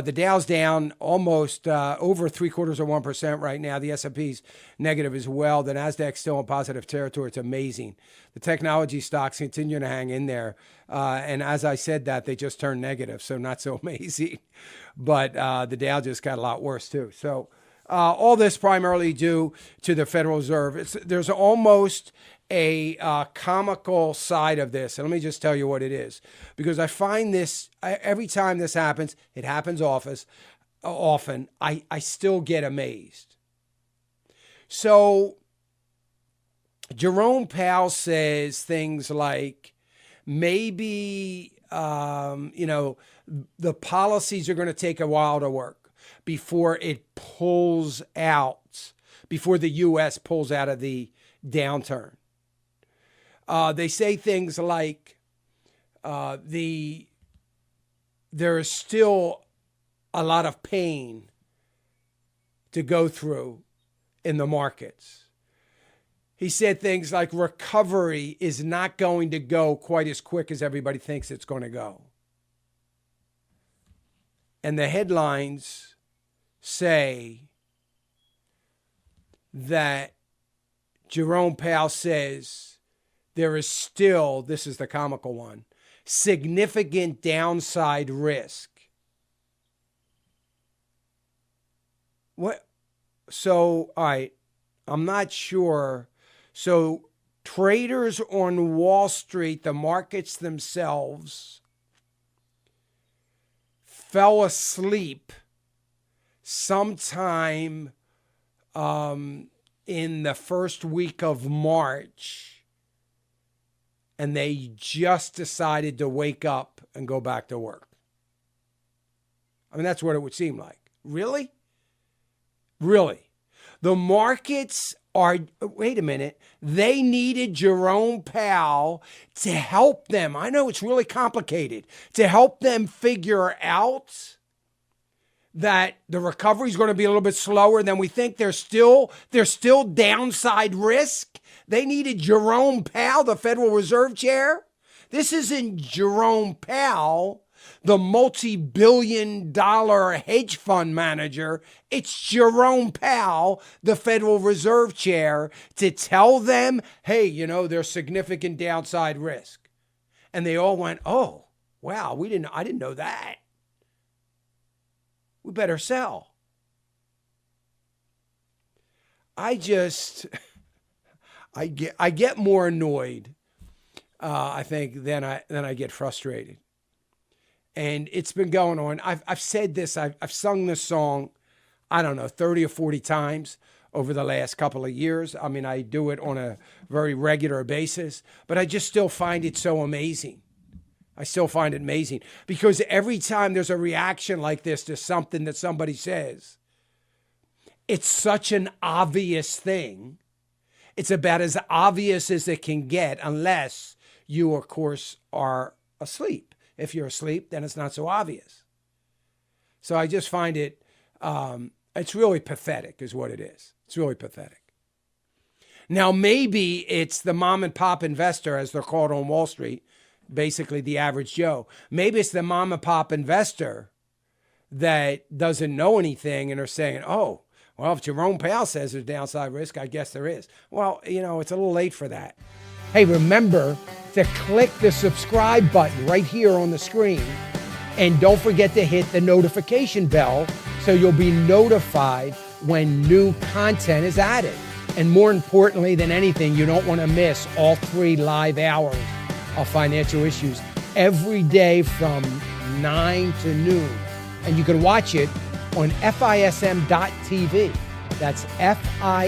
The Dow's down almost over 0.75% right now. The S&P's negative as well. The Nasdaq's still in positive territory. It's amazing. The technology stocks continue to hang in there. And as I said that, they just turned negative, so not so amazing. But the Dow just got a lot worse too. So all this primarily due to the Federal Reserve. There's almost a comical side of this. And let me just tell you what it is. Because I find this, every time this happens, it happens often, I still get amazed. So Jerome Powell says things like, maybe, the policies are going to take a while to work before it pulls out, before the U.S. pulls out of the downturn. They say things like there is still a lot of pain to go through in the markets. He said things like recovery is not going to go quite as quick as everybody thinks it's going to go. And the headlines say that Jerome Powell says there is still, this is the comical one, significant downside risk. What? So, all right, I'm not sure. So traders on Wall Street, the markets themselves, fell asleep sometime in the first week of March, and they just decided to wake up and go back to work. I mean, that's what it would seem like. Really? Really? The markets are, wait a minute, they needed Jerome Powell to help them. I know it's really complicated, to help them figure out that the recovery is going to be a little bit slower than we think. There's still downside risk. They needed Jerome Powell, the Federal Reserve Chair. This isn't Jerome Powell, the multi-billion-dollar hedge fund manager. It's Jerome Powell, the Federal Reserve Chair, to tell them, hey, there's significant downside risk. And they all went, oh, wow, I didn't know that. We better sell. I get more annoyed, I think, than I get frustrated. And it's been going on. I've said this. I've sung this song, I don't know, 30 or 40 times over the last couple of years. I mean, I do it on a very regular basis, but I just still find it so amazing. I still find it amazing because every time there's a reaction like this to something that somebody says, it's such an obvious thing. It's about as obvious as it can get, unless you, of course, are asleep. If you're asleep, then it's not so obvious. So I just find it, it's really pathetic is what it is. It's really pathetic. Now, maybe it's the mom and pop investor, as they're called on Wall Street, basically the average Joe. Maybe it's the mom and pop investor that doesn't know anything and are saying, oh, well, if Jerome Powell says there's downside risk, I guess there is. Well, it's a little late for that. Hey, remember to click the subscribe button right here on the screen. And don't forget to hit the notification bell so you'll be notified when new content is added. And more importantly than anything, you don't want to miss all 3 live hours of Financial Issues every day from 9 to noon. And you can watch it on FISM.tv. That's FISM.tv.